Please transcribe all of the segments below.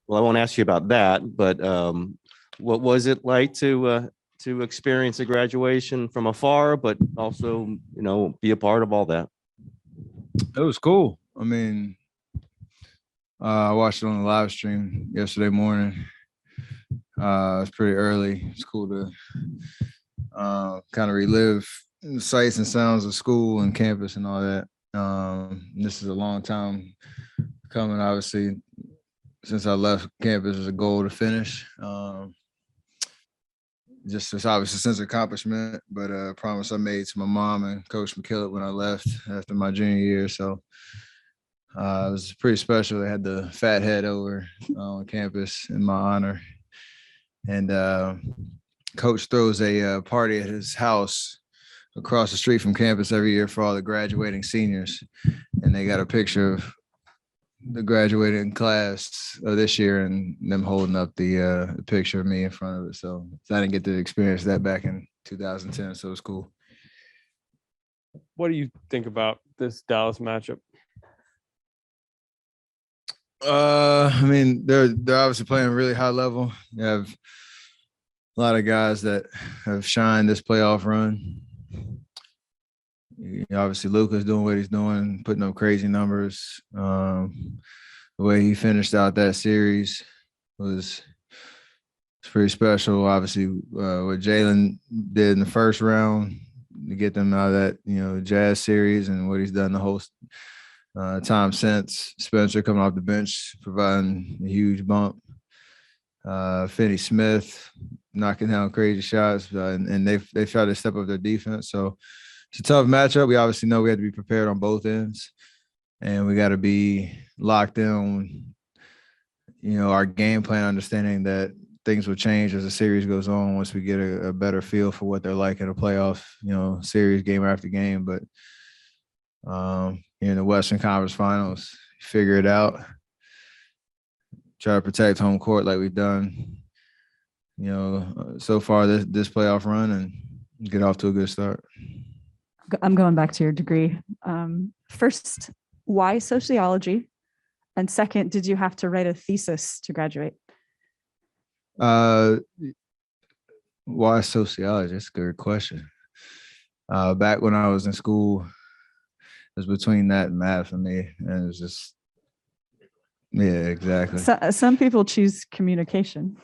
Well, I won't ask you about that, but what was it like to experience a graduation from afar, but also, be a part of all that? It was cool. I mean, I watched it on the live stream yesterday morning. It's pretty early. It's cool to kind of relive the sights and sounds of school and campus and all that. This is a long time coming, obviously, since I left campus as a goal to finish. Just as obviously a sense of accomplishment, but a promise I made to my mom and Coach McKillop when I left after my junior year. So it was pretty special. They had the fat head over on campus in my honor. And Coach throws a party at his house across the street from campus every year for all the graduating seniors. And they got a picture of the graduating class of this year and them holding up the picture of me in front of it. So I didn't get to experience that back in 2010. So it was cool. What do you think about this Dallas matchup? I mean, they're obviously playing really high level. You have a lot of guys that have shined this playoff run. Obviously, Luka's doing what he's doing, putting up crazy numbers. The way he finished out that series was pretty special. Obviously, what Jalen did in the first round to get them out of that, Jazz series and what he's done the whole time since. Spencer coming off the bench, providing a huge bump. Finney Smith knocking down crazy shots, and they've tried to step up their defense. So it's a tough matchup. We obviously know we have to be prepared on both ends, and we got to be locked in on, our game plan, understanding that things will change as the series goes on once we get a better feel for what they're like in a playoff, series game after game. But in the Western Conference Finals, figure it out. Try to protect home court like we've done, so far this playoff run, and get off to a good start. I'm going back to your degree. First, why sociology? And second, did you have to write a thesis to graduate? Why sociology? That's a good question. Back when I was in school, it was between that and math for me, and it was just, yeah, exactly. So, some people choose communication.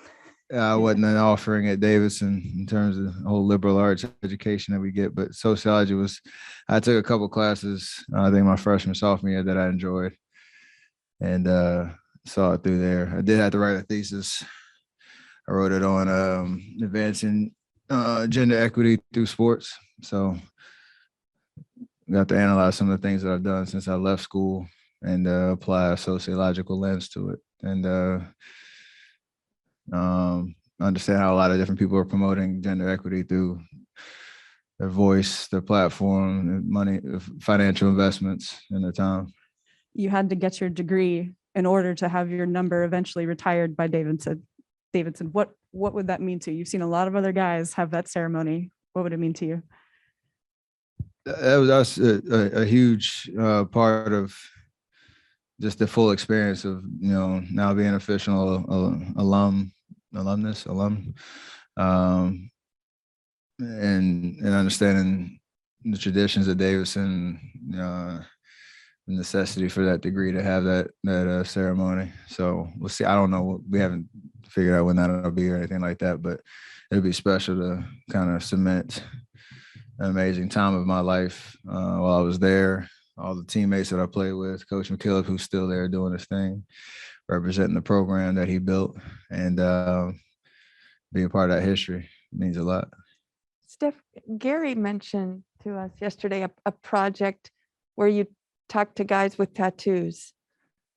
I wasn't an offering at Davidson in terms of the whole liberal arts education that we get, but sociology was, I took a couple classes, I think my freshman, sophomore year, that I enjoyed, and saw it through there. I did have to write a thesis. I wrote it on advancing gender equity through sports. So got to analyze some of the things that I've done since I left school and apply a sociological lens to it. And understand how a lot of different people are promoting gender equity through their voice, their platform, money, financial investments, and their time. You had to get your degree in order to have your number eventually retired by Davidson. What would that mean to you? You've seen a lot of other guys have that ceremony. What would it mean to you? That was a huge part of just the full experience of, now being an official alum, and understanding the traditions of Davidson, the necessity for that degree to have that ceremony. So we'll see. I don't know. We haven't figured out when that'll be or anything like that, but it'll be special to kind of cement an amazing time of my life while I was there. All the teammates that I played with, Coach McKillop, who's still there doing his thing, representing the program that he built, and being part of that history means a lot. Steph, Gary mentioned to us yesterday a project where you talked to guys with tattoos.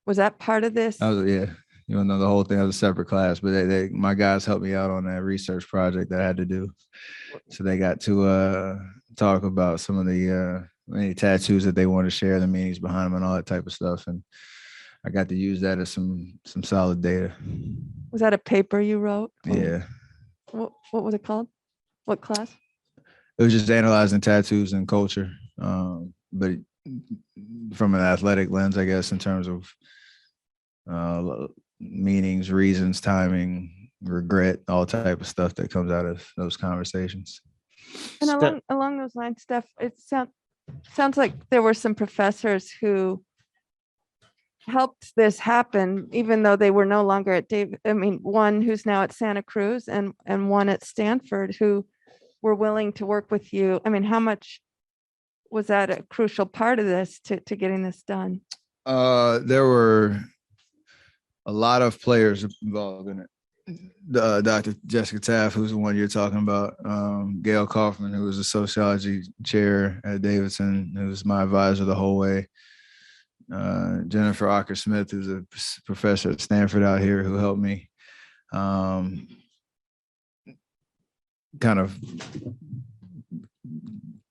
Was that part of this? Oh, yeah. You don't know the whole thing. That was a separate class, but my guys helped me out on that research project that I had to do. So they got to talk about some of the any tattoos that they want to share, the meanings behind them, and all that type of stuff. And I got to use that as some solid data. Was that a paper you wrote? Yeah. What was it called? What class? It was just analyzing tattoos and culture, but from an athletic lens, I guess, in terms of meanings, reasons, timing, regret, all type of stuff that comes out of those conversations. And Steph- along those lines, Steph, it sounds like there were some professors who helped this happen, even though they were no longer at one who's now at Santa Cruz and one at Stanford who were willing to work with you. I mean, how much was that a crucial part of this to getting this done? There were a lot of players involved in it. Dr. Jessica Taft, who's the one you're talking about, Gail Kaufman, who was a sociology chair at Davidson, who was my advisor the whole way. Jennifer Ocker Smith, who's a professor at Stanford out here, who helped me kind of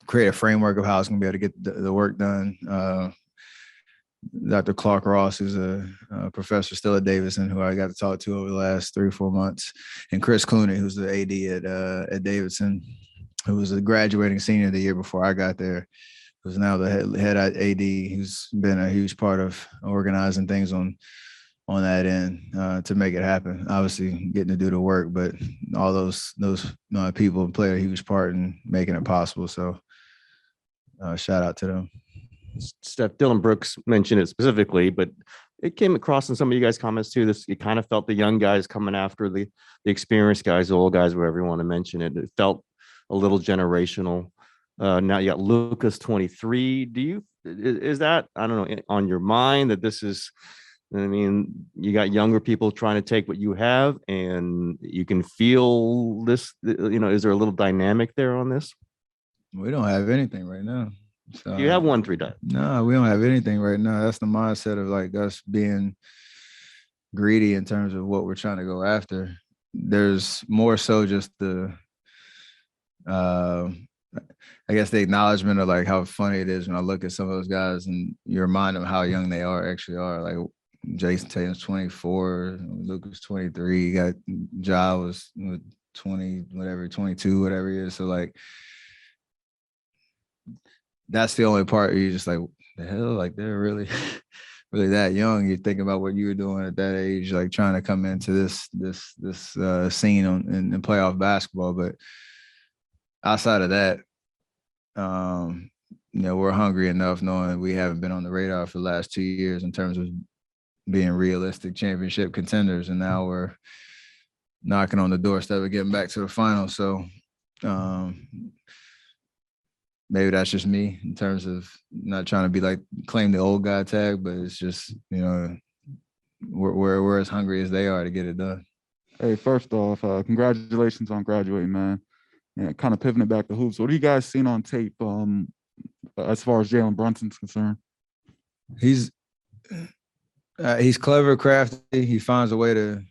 create a framework of how I was going to be able to get the work done. Dr. Clark Ross, who's a professor still at Davidson, who I got to talk to over the last 3 or 4 months, and Chris Clooney, who's the AD at Davidson, who was a graduating senior the year before I got there, who's now the head AD, who's been a huge part of organizing things on that end to make it happen. Obviously, getting to do the work, but all those people play a huge part in making it possible. So, shout out to them. Steph, Dylan Brooks mentioned it specifically, but it came across in some of you guys' comments too. It kind of felt the young guys coming after the experienced guys, the old guys, whatever you want to mention it. It felt a little generational. Now you got Lucas 23. Is that, I don't know, on your mind that this is, I mean, you got younger people trying to take what you have and you can feel this, is there a little dynamic there on this? We don't have anything right now. So, you have 1-3 done. No, we don't have anything right now. That's the mindset of like us being greedy in terms of what we're trying to go after. There's more so just the, I guess the acknowledgement of like how funny it is when I look at some of those guys and you remind them how young they actually are. Like Jason Tatum's 24, Lucas 23, you got Ja was 20, whatever, 22, whatever he is. So like, that's the only part where you're just like, the hell, like they're really, really that young. You're thinking about what you were doing at that age, like trying to come into this scene in playoff basketball. But outside of that, we're hungry enough knowing we haven't been on the radar for the last 2 years in terms of being realistic championship contenders. And now we're knocking on the doorstep of getting back to the final. So, maybe that's just me in terms of not trying to be like claim the old guy tag, but it's just, we're as hungry as they are to get it done. Hey, first off, congratulations on graduating, man. Yeah, kind of pivoting back to hoops. What have you guys seen on tape as far as Jalen Brunson's concerned? He's clever, crafty. He finds a way to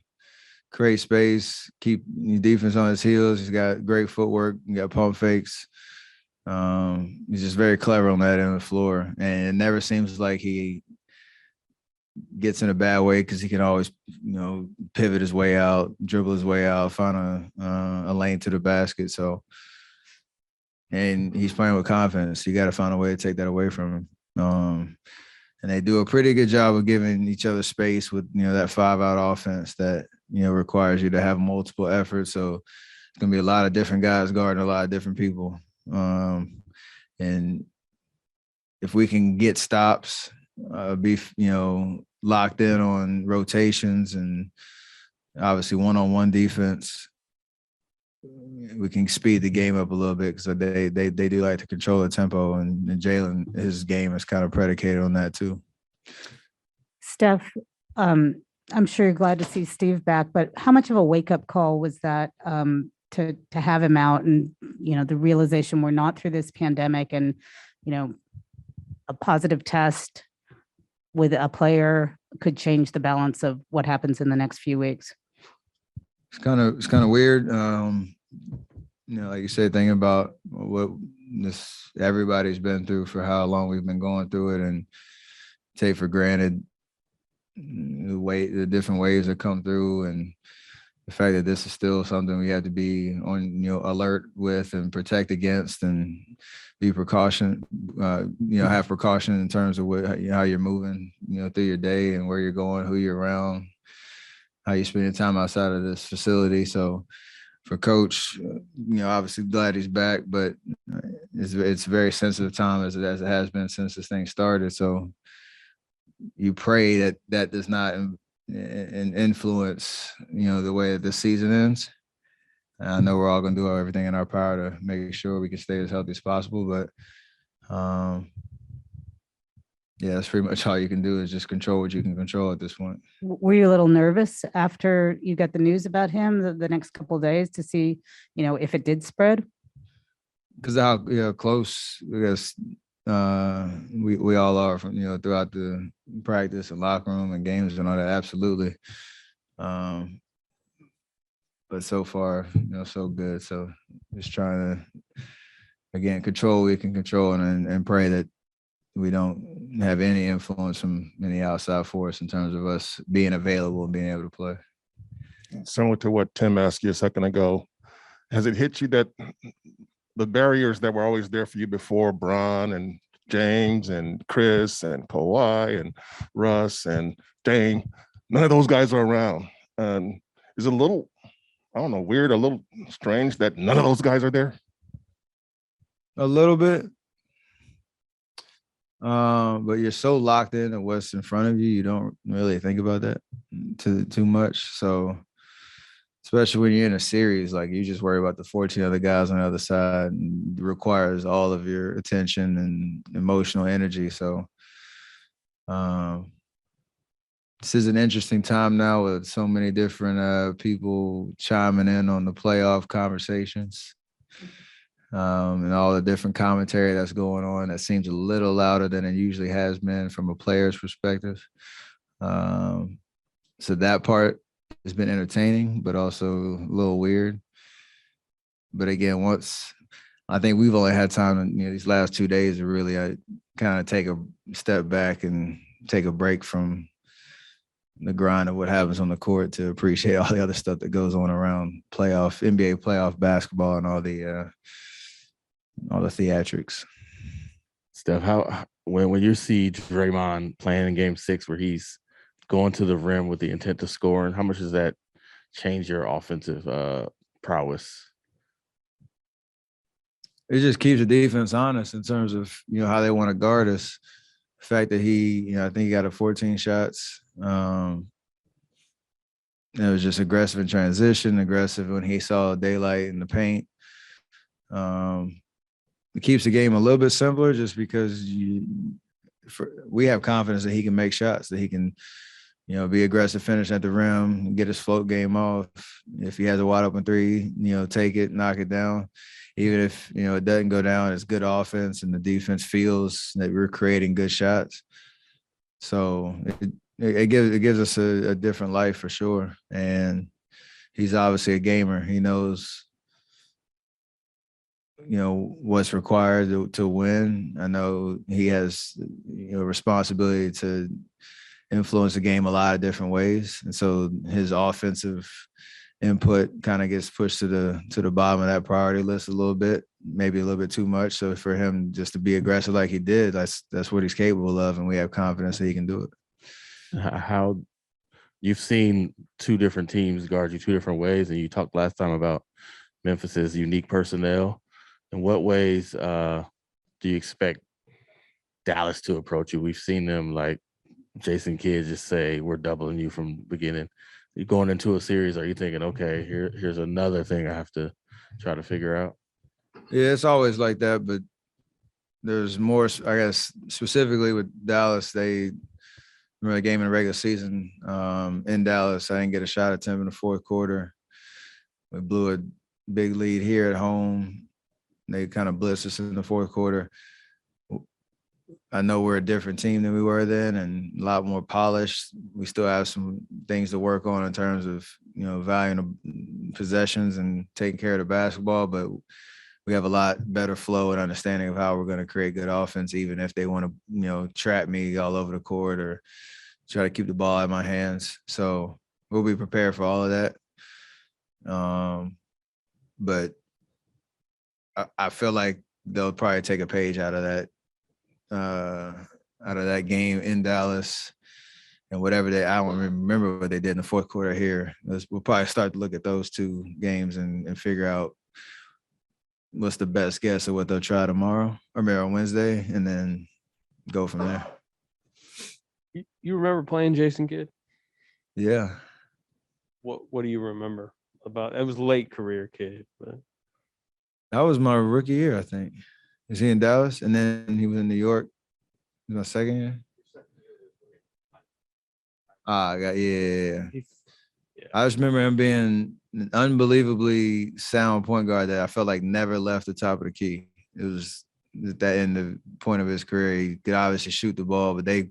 create space, keep defense on his heels. He's got great footwork. He got pump fakes. He's just very clever on that end of the floor, and it never seems like he gets in a bad way because he can always, pivot his way out, dribble his way out, find a lane to the basket. So, and he's playing with confidence. You got to find a way to take that away from him. And they do a pretty good job of giving each other space with, that 5-out offense that, requires you to have multiple efforts. So it's going to be a lot of different guys guarding a lot of different people. And if we can get stops, be locked in on rotations and obviously one-on-one defense, we can speed the game up a little bit because they do like to control the tempo, and Jalen, his game is kind of predicated on that too. Steph, I'm sure you're glad to see Steve back, but how much of a wake-up call was that to have him out and, the realization we're not through this pandemic and, a positive test with a player could change the balance of what happens in the next few weeks? It's kind of weird. Like you said, thinking about what everybody's been through for how long we've been going through it and take for granted the different waves that come through and the fact that this is still something we have to be on, alert with and protect against, and be have precaution in terms of how you're moving, through your day and where you're going, who you're around, how you spend your time outside of this facility. So for Coach, obviously glad he's back, but it's a very sensitive time as it has been since this thing started. So you pray that does not influence, the way that this season ends. I know we're all going to do everything in our power to make sure we can stay as healthy as possible, but yeah, that's pretty much all you can do is just control what you can control at this point. Were you a little nervous after you got the news about him the next couple of days to see, if it did spread? Because how close, I guess, we all are from, throughout the practice and locker room and games and all that. Absolutely. But so far, so good. So just trying to, again, control what we can control and pray that we don't have any influence from any outside force in terms of us being available and being able to play. Similar to what Tim asked you a second ago, has it hit you that the barriers that were always there for you before, Bron and James and Chris and Kawhi and Russ and Dame, none of those guys are around? Is it a little, I don't know, weird, a little strange that none of those guys are there? A little bit. But you're so locked into what's in front of you, you don't really think about that too much. So especially when you're in a series, like you just worry about the 14 other guys on the other side, and it requires all of your attention and emotional energy. So this is an interesting time now with so many different people chiming in on the playoff conversations. And all the different commentary that's going on that seems a little louder than it usually has been from a player's perspective. So that part has been entertaining, but also a little weird. But again, I think we've only had time, these last 2 days to really kind of take a step back and take a break from the grind of what happens on the court to appreciate all the other stuff that goes on around NBA playoff basketball and all the theatrics. Steph, when you see Draymond playing in Game 6 where he's going to the rim with the intent to score, and how much does that change your offensive prowess? It just keeps the defense honest in terms of how they want to guard us. The fact that I think he got 14 shots. It was just aggressive in transition, aggressive when he saw daylight in the paint. It keeps the game a little bit simpler just because we have confidence that he can make shots, that he can, be aggressive, finish at the rim, get his float game off. If he has a wide open three, take it, knock it down. Even if, it doesn't go down, it's good offense and the defense feels that we're creating good shots. So it gives us a different life for sure. And he's obviously a gamer. He knows what's required to win. I know he has responsibility to influence the game a lot of different ways, and so his offensive input kind of gets pushed to the bottom of that priority list a little bit, maybe a little bit too much. So for him just to be aggressive like he did, that's what he's capable of, and we have confidence that he can do it. How you've seen two different teams guard you two different ways, and you talked last time about Memphis's unique personnel. In what ways do you expect Dallas to approach you? We've seen them, like Jason Kidd, just say, we're doubling you from the beginning. You're going into a series, are you thinking, okay, here's another thing I have to try to figure out? Yeah, it's always like that, but there's more, I guess, specifically with Dallas. They remember the game in the regular season in Dallas. I didn't get a shot at them in the fourth quarter. We blew a big lead here at home. They kind of blitzed us in the fourth quarter. I know we're a different team than we were then and a lot more polished. We still have some things to work on in terms of, valuing the possessions and taking care of the basketball, but we have a lot better flow and understanding of how we're going to create good offense, even if they want to, trap me all over the court or try to keep the ball in my hands. So we'll be prepared for all of that. But I feel like they'll probably take a page out of that game in Dallas. And whatever I don't remember what they did in the fourth quarter here. We'll probably start to look at those two games and figure out what's the best guess of what they'll try tomorrow or maybe on Wednesday, and then go from there. You remember playing Jason Kidd? Yeah. What do you remember about it? Was late career Kidd, but That was my rookie year, I think. Was he in Dallas? And then he was in New York. It was my second year. Yeah. I just remember him being an unbelievably sound point guard that I felt like never left the top of the key. It was that in the point of his career. He could obviously shoot the ball, but they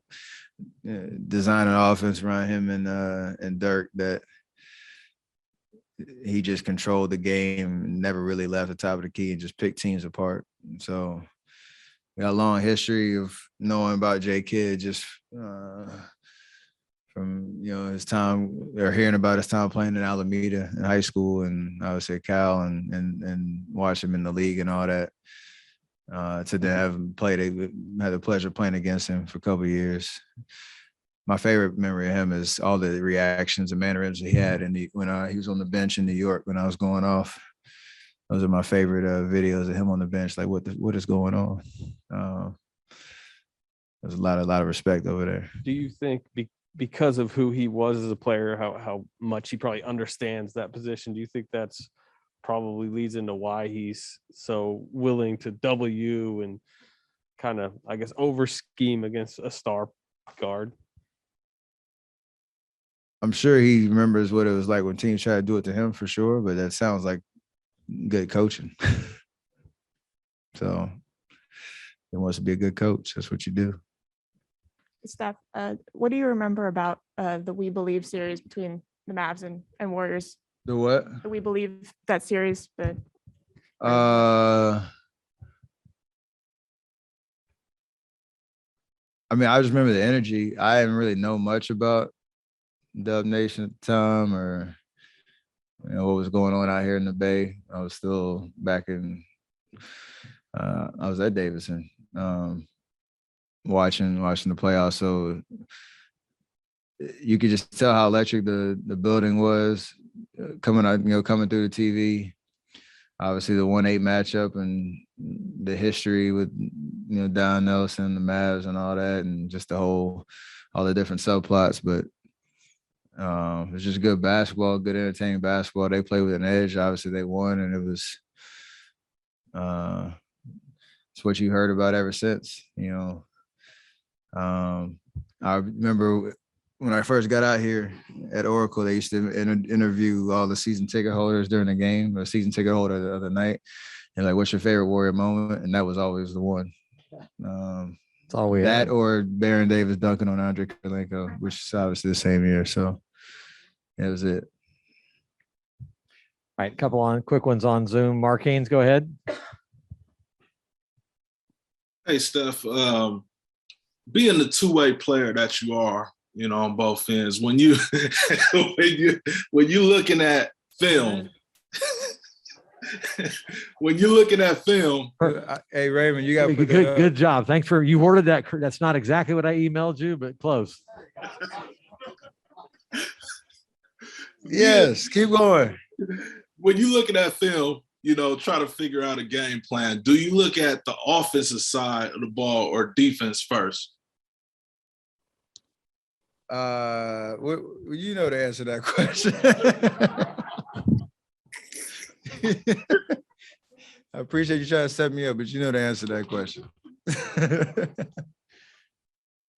designed an offense around him and Dirk that he just controlled the game and never really left the top of the key and just picked teams apart. So we got a long history of knowing about J Kidd just from his time or hearing about his time playing in Alameda in high school, and I would say Cal and watch him in the league and all that. To then have him played, had the pleasure of playing against him for a couple of years. My favorite memory of him is all the reactions and mannerisms he had when he was on the bench in New York when I was going off. Those are my favorite videos of him on the bench. Like what is going on? There's a lot of respect over there. do you think because of who he was as a player, how much he probably understands that position, do you think that's probably leads into why he's so willing to double you and kind of, I guess, over scheme against a star guard? I'm sure he remembers what it was like when teams tried to do it to him for sure, but that sounds like good coaching. So he wants to be a good coach. That's what you do. Steph, what do you remember about the We Believe series between the Mavs and Warriors? The what? The We Believe, that series. I mean, I just remember the energy. I didn't really know much about Dub Nation at the time or what was going on out here in the Bay. I was still back in I was at Davidson. Watching the playoffs, so you could just tell how electric the building was coming out, coming through the TV. Obviously, the 1-8 matchup and the history with Don Nelson, the Mavs, and all that, and just all the different subplots. But it's just good basketball, good entertaining basketball. They played with an edge. Obviously, they won, and it was it's what you heard about ever since. I remember when I first got out here at Oracle, they used to interview all the season ticket holders during the game, or season ticket holder the other night. And like, what's your favorite Warrior moment? And that was always the one. That's all we that had. or Baron Davis dunking on Andre Kirilenko, which is obviously the same year. So that was it. All right, a couple on quick ones on Zoom. Mark Haynes, go ahead. Hey, Steph, being the two-way player that you are, on both ends, when you when you're looking at film, Hey Raymond, you got good job. Thanks for you worded that. That's not exactly what I emailed you, but close. Yes, keep going. When you look at that film, try to figure out a game plan, do you look at the offensive side of the ball or defense first? The answer to that question. I appreciate you trying to set me up, but the answer to that question.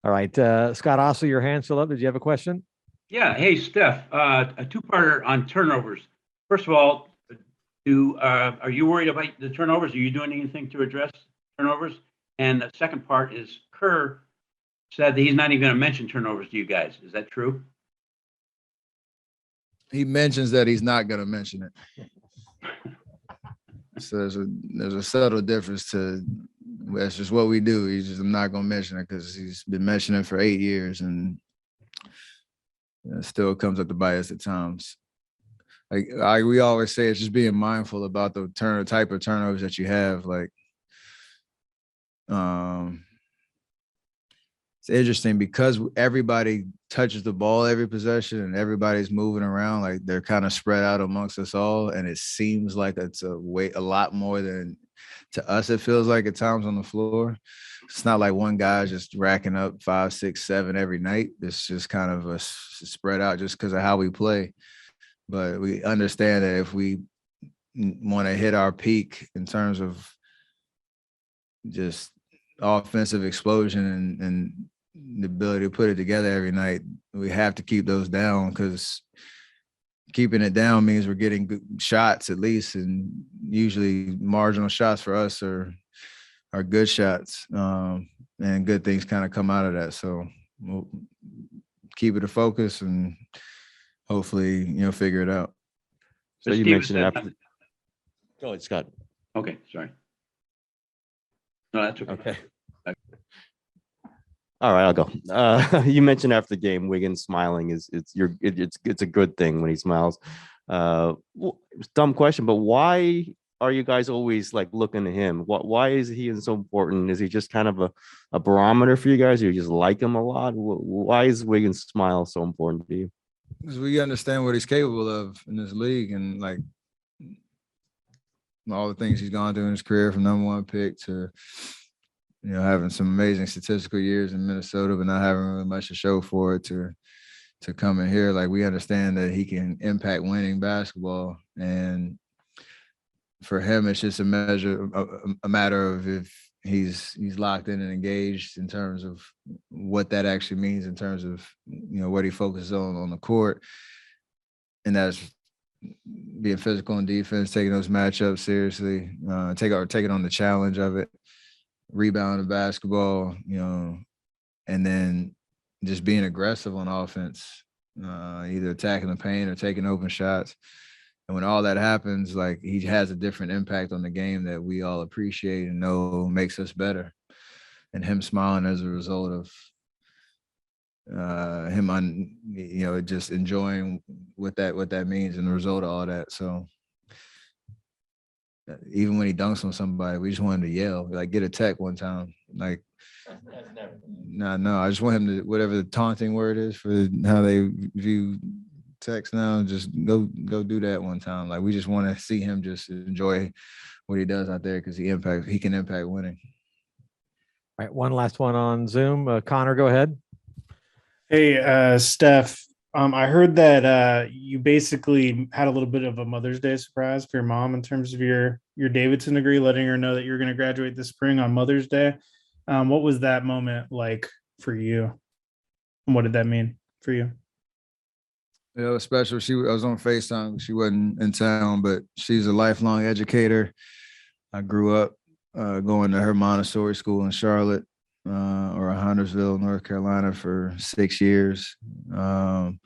All right, Scott Ossel, your hand's still up. Did you have a question? Yeah. Hey, Steph, a two-parter on turnovers. First of all, are you worried about the turnovers? Are you doing anything to address turnovers? And the second part is Kerr said that he's not even going to mention turnovers to you guys. Is that true? He mentions that he's not going to mention it. So there's a subtle difference to that's just what we do. I'm not going to mention it because he's been mentioning it for 8 years and it still comes up to bite us at times. like we always say, it's just being mindful about the type of turnovers that you have. Like, it's interesting because everybody touches the ball every possession and everybody's moving around. Like they're kind of spread out amongst us all, and it seems like it's a lot more than to us. It feels like at times on the floor. It's not like one guy's just racking up 5, 6, 7 every night. It's just kind of a spread out just because of how we play. But we understand that if we want to hit our peak in terms of just offensive explosion and the ability to put it together every night, we have to keep those down, because keeping it down means we're getting good shots at least, and usually marginal shots for us are good shots, and good things kind of come out of that. So we'll keep it a focus and hopefully, figure it out. So you mentioned after. Go ahead, Scott. Okay, sorry. No, that's okay. Okay. All right, I'll go. You mentioned after the game, Wiggins smiling it's a good thing when he smiles. Dumb question, but why are you guys always like looking to him? Why is he so important? Is he just kind of a barometer for you guys? Or you just like him a lot? Why is Wiggins' smile so important to you? Because we understand what he's capable of in this league, and like all the things he's gone through in his career, from #1 pick to having some amazing statistical years in Minnesota, but not having really much to show for it, to come in here. Like, we understand that he can impact winning basketball, and for him, it's just a matter of if he's locked in and engaged in terms of what that actually means in terms of what he focuses on the court, and that's being physical in defense, taking those matchups seriously, taking on the challenge of it, rebounding basketball, and then just being aggressive on offense, either attacking the paint or taking open shots. And when all that happens, like, he has a different impact on the game that we all appreciate and know makes us better. And him smiling as a result of him just enjoying what that means and the result of all that. So even when he dunks on somebody, we just want him to yell, like, get a tech one time. Like, no, I just want him to, whatever the taunting word is for how they view text now, just go do that one time. Like, we just want to see him just enjoy what he does out there, because he can impact winning. All right, one last one on Zoom. Connor, go ahead. Hey, Steph. I heard that you basically had a little bit of a Mother's Day surprise for your mom in terms of your Davidson degree, letting her know that you're going to graduate this spring on Mother's Day. What was that moment like for you? And what did that mean for you? It was special. I was on FaceTime. She wasn't in town, but she's a lifelong educator. I grew up going to her Montessori school in Charlotte, or Huntersville, North Carolina, for 6 years. And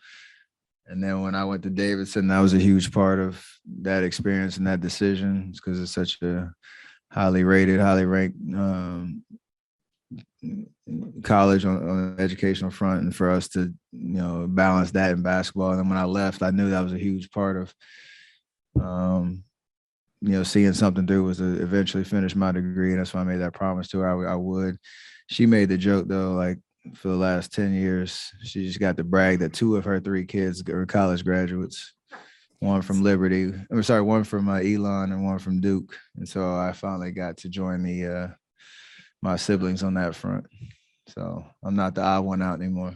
then when I went to Davidson, that was a huge part of that experience and that decision, because it's such a highly rated, highly ranked college on an educational front, and for us to balance that in basketball. And then when I left, I knew that was a huge part of seeing something through, was to eventually finish my degree. And that's why I made that promise to her I would. She made the joke, though, like, for the last 10 years, she just got to brag that 2 of her 3 kids are college graduates. One from one from Elon and one from Duke. And so I finally got to join my siblings on that front. So I'm not the odd one out anymore.